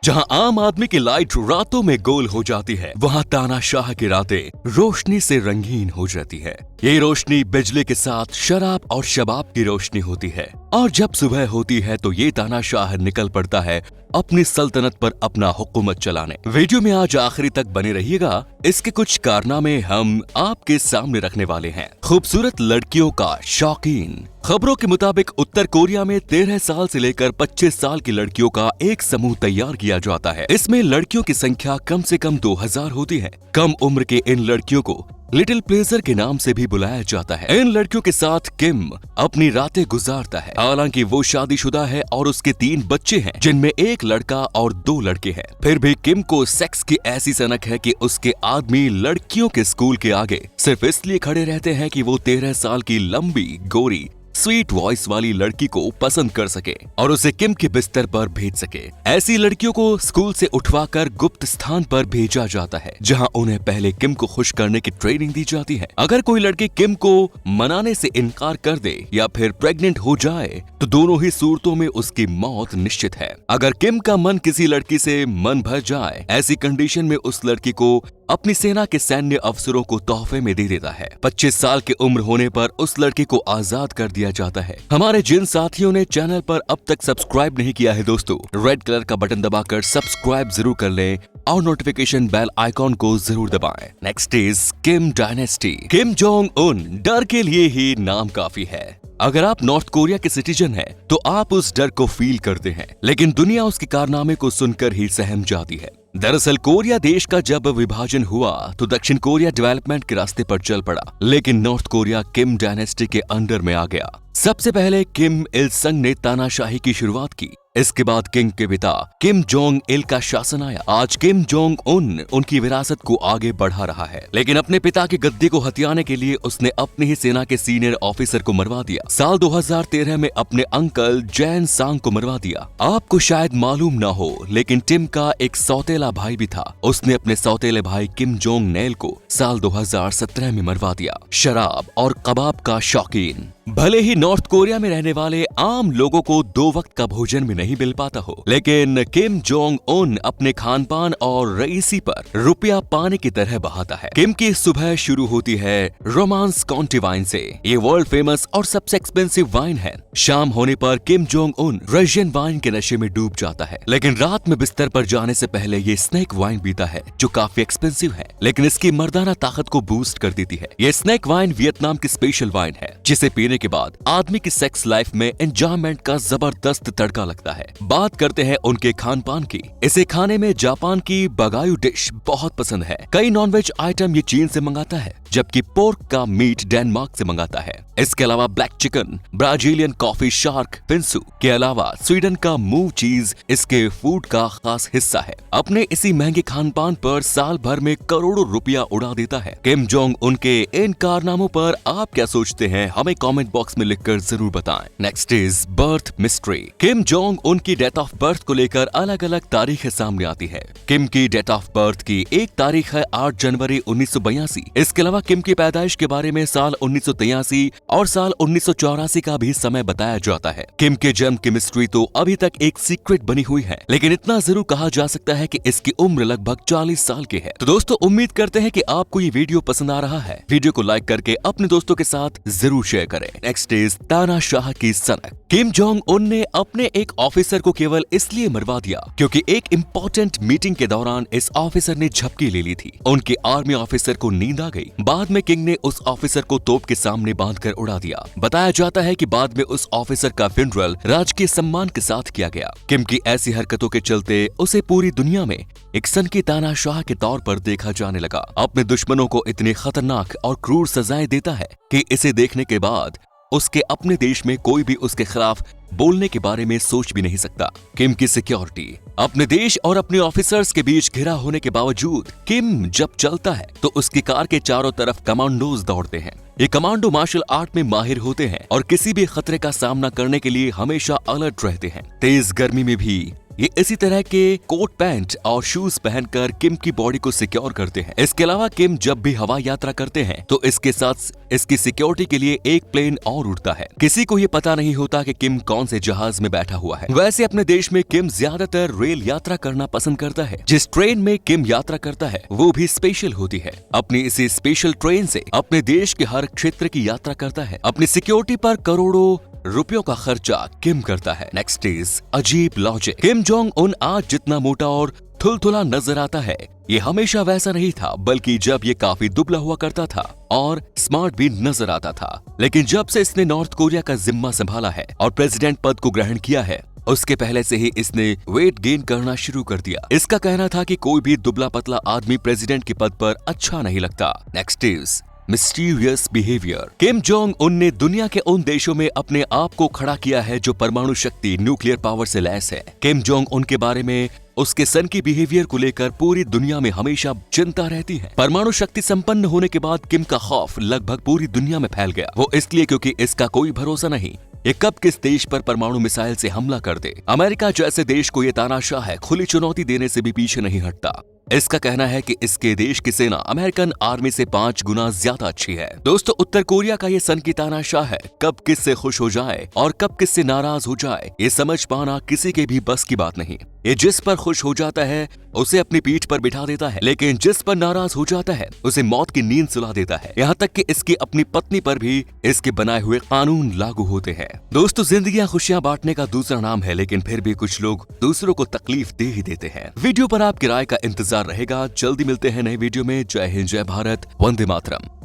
जहां आम आदमी की लाइट रातों में गोल हो जाती है, वहां तानाशाह की रातें रोशनी से रंगीन हो जाती है। ये रोशनी बिजली के साथ शराब और शबाब की रोशनी होती है, और जब सुबह होती है तो ये तानाशाह निकल पड़ता है अपनी सल्तनत पर अपना हुकूमत चलाने। वीडियो में आज आखिरी तक बने रहिएगा, इसके कुछ कारनामे हम आपके सामने रखने वाले हैं। खूबसूरत लड़कियों का शौकीन। खबरों के मुताबिक उत्तर कोरिया में 13 साल से लेकर 25 साल की लड़कियों का एक समूह तैयार किया जाता है। इसमें लड़कियों की संख्या कम से कम 2000 होती है। कम उम्र के इन लड़कियों को लिटिल प्लेजर के नाम से भी बुलाया जाता है। इन लड़कियों के साथ किम अपनी रातें गुजारता है। हालांकि वो शादीशुदा है और उसके 3 बच्चे हैं, जिनमें एक लड़का और 2 लड़के हैं। फिर भी किम को सेक्स की ऐसी सनक है कि उसके आदमी लड़कियों के स्कूल के आगे सिर्फ इसलिए खड़े रहते हैं कि वो 13 साल की लंबी गोरी स्वीट वॉइस वाली लड़की को पसंद कर सके और उसे किम के बिस्तर पर भेज सके। ऐसी लड़कियों को स्कूल से उठवाकर गुप्त स्थान पर भेजा जाता है, जहां उन्हें पहले किम को खुश करने की ट्रेनिंग दी जाती है। अगर कोई लड़की किम को मनाने से इनकार कर दे या फिर प्रेग्नेंट हो जाए तो दोनों ही सूरतों में उसकी मौत निश्चित है। अगर किम का मन किसी लड़की से मन भर जाए, ऐसी कंडीशन में उस लड़की को अपनी सेना के सैन्य अफसरों को तोहफे में दे देता है। 25 साल की उम्र होने पर उस लड़के को आजाद कर दिया जाता है। हमारे जिन साथियों ने चैनल पर अब तक सब्सक्राइब नहीं किया है दोस्तों, रेड कलर का बटन दबाकर सब्सक्राइब जरूर कर लें और नोटिफिकेशन बेल आइकॉन को जरूर दबाएं। Next is Kim dynasty. Kim Jong Un डर के लिए ही नाम काफी है। अगर आप नॉर्थ कोरिया के सिटीजन हैं, तो आप उस डर को फील करते हैं, लेकिन दुनिया उसके कारनामे को सुनकर ही सहम जाती है। दरअसल कोरिया देश का जब विभाजन हुआ तो दक्षिण कोरिया डेवलपमेंट के रास्ते पर चल पड़ा, लेकिन नॉर्थ कोरिया किम डायनेस्टी के अंडर में आ गया। सबसे पहले किम इल संग ने तानाशाही की शुरुआत की। इसके बाद किंग के पिता किम जोंग इल का शासन आया। आज किम जोंग उन उनकी विरासत को आगे बढ़ा रहा है, लेकिन अपने पिता की गद्दी को हथियाने के लिए उसने अपनी ही सेना के सीनियर ऑफिसर को मरवा दिया। साल 2013 में अपने अंकल जैन सांग को मरवा दिया। आपको शायद मालूम ना हो, लेकिन टिम का एक सौतेला भाई भी था। उसने अपने सौतेले भाई किम जोंग नेल को साल 2017 में मरवा दिया। शराब और कबाब का शौकीन। भले ही नॉर्थ कोरिया में रहने वाले आम लोगों को 2 वक्त का भोजन भी नहीं मिल पाता हो, लेकिन किम जोंग उन अपने खान पान और रईसी पर रुपया पानी की तरह बहाता है। किम की सुबह शुरू होती है रोमांस काउंटी वाइन से। ये वर्ल्ड फेमस और सबसे एक्सपेंसिव वाइन है। शाम होने पर Kim Jong Un Russian wine के नशे में डूब जाता है, लेकिन रात में बिस्तर पर जाने से पहले ये स्नेक वाइन पीता है, जो काफी एक्सपेंसिव है, लेकिन इसकी मर्दाना ताकत को बूस्ट कर देती है। ये स्नेक वाइन वियतनाम की स्पेशल वाइन है, जिसे पीने के बाद आदमी की सेक्स लाइफ में एंजॉयमेंट का जबरदस्त तड़का लगता है। बात करते हैं उनके खान पान की। इसे खाने में जापान की बगायू डिश बहुत पसंद है। कई नॉनवेज आइटम ये चीन से मंगाता है, जबकि पोर्क का मीट डेनमार्क से मंगाता है। इसके अलावा black chicken, Brazilian coffee shark फिंसू के अलावा स्वीडन का मूव चीज इसके फूड का खास हिस्सा है। अपने इसी महंगे खान पान पर साल भर में करोड़ों रुपया उड़ा देता है। किम जोंग उनके इन कारनामों पर आप क्या सोचते हैं, हमें कमेंट बॉक्स में लिखकर जरूर बताएं। Next is birth mystery. Kim Jong उनकी डेट ऑफ बर्थ को लेकर अलग अलग तारीखें सामने आती है। किम की डेट ऑफ बर्थ की एक तारीख है 8 जनवरी 1982। इसके अलावा किम की पैदाइश के बारे में साल 1983 और साल 1984 का भी समय बताया जाता है। किम के जन्म की मिस्ट्री तो अभी तक एक सीक्रेट बनी हुई है, लेकिन इतना जरूर कहा जा सकता है कि इसकी उम्र लगभग 40 साल की है। तो दोस्तों, उम्मीद करते हैं कि आपको ये वीडियो पसंद आ रहा है। वीडियो को लाइक करके अपने दोस्तों के साथ जरूर शेयर करें। नेक्स्ट इज तानाशाह की सनक। किम जोंग उन ने अपने एक ऑफिसर को केवल इसलिए मरवा दिया क्योंकि एक इम्पोर्टेंट मीटिंग के दौरान इस ऑफिसर ने झपकी ले ली थी। उनके आर्मी ऑफिसर को नींद आ गई। बाद में किंग ने उस ऑफिसर को तोप के सामने बांधकर उड़ा दिया। बताया जाता है कि बाद में उस ऑफिसर का फ्यूनरल राजकीय सम्मान के साथ किया गया। किम की ऐसी हरकतों के चलते उसे पूरी दुनिया में एक सनकी तानाशाह के तौर पर देखा जाने लगा। अपने दुश्मनों को इतनी खतरनाक और क्रूर सजाएं देता है कि इसे देखने के बाद उसके अपने देश में कोई भी उसके खिलाफ बोलने के बारे में सोच भी नहीं सकता। किम की सिक्योरिटी। अपने देश और अपने ऑफिसर्स के बीच घिरा होने के बावजूद किम जब चलता है तो उसकी कार के चारों तरफ कमांडोज दौड़ते हैं। ये कमांडो मार्शल आर्ट में माहिर होते हैं और किसी भी खतरे का सामना करने के लिए हमेशा अलर्ट रहते हैं। तेज गर्मी में भी ये इसी तरह के कोट पैंट और शूज पहनकर किम की बॉडी को सिक्योर करते हैं। इसके अलावा किम जब भी हवाई यात्रा करते हैं तो इसके साथ इसकी सिक्योरिटी के लिए एक प्लेन और उड़ता है। किसी को ये पता नहीं होता कि किम कौन से जहाज में बैठा हुआ है। वैसे अपने देश में किम ज्यादातर रेल यात्रा करना पसंद करता है। जिस ट्रेन में किम यात्रा करता है वो भी स्पेशल होती है। अपनी इसी स्पेशल ट्रेन से अपने देश के हर क्षेत्र की यात्रा करता है। अपनी सिक्योरिटी पर करोड़ों रुपयों का खर्चा किम करता है। नेक्स्ट इज अजीब लॉजिक। किम जोंग उन आज जितना मोटा और थुलथुला नजर आता है ये हमेशा वैसा नहीं था, बल्कि जब ये काफी दुबला हुआ करता था और स्मार्ट भी नजर आता था। लेकिन जब से इसने नॉर्थ कोरिया का जिम्मा संभाला है और प्रेसिडेंट पद को ग्रहण किया है उसके पहले से ही इसने वेट गेन करना शुरू कर दिया। इसका कहना था कि कोई भी दुबला पतला आदमी प्रेसिडेंट के पद पर अच्छा नहीं लगता। Next is mysterious behaviour. Kim Jong Un ने दुनिया के उन देशों में अपने आप को खड़ा किया है जो परमाणु शक्ति न्यूक्लियर पावर से लैस है। किम जोंग उन के बारे में उसके सन की बिहेवियर को लेकर पूरी दुनिया में हमेशा चिंता रहती है। परमाणु शक्ति संपन्न होने के बाद किम का खौफ लगभग पूरी दुनिया में फैल गया। वो इसलिए क्योंकि इसका कोई भरोसा नहीं ये कब किस देश पर परमाणु मिसाइल से हमला कर दे। अमेरिका जैसे देश को ये तानाशाह है खुली चुनौती देने से भी पीछे नहीं हटता। इसका कहना है कि इसके देश की सेना अमेरिकन आर्मी से 5 गुना ज्यादा अच्छी है। दोस्तों उत्तर कोरिया का ये सन की तानाशाह है, कब किससे खुश हो जाए और कब किससे नाराज हो जाए ये समझ पाना किसी के भी बस की बात नहीं। ये जिस पर खुश हो जाता है उसे अपनी पीठ पर बिठा देता है, लेकिन जिस पर नाराज हो जाता है उसे मौत की नींद सुला देता है। यहाँ तक कि इसकी अपनी पत्नी पर भी इसके बनाए हुए कानून लागू होते हैं। दोस्तों जिंदगियां खुशियां बांटने का दूसरा नाम है, लेकिन फिर भी कुछ लोग दूसरों को तकलीफ दे ही देते हैं। वीडियो पर आपकी राय का इंतजार रहेगा। जल्दी मिलते हैं नए वीडियो में। जय हिंद, जय भारत, वंदे मातरम।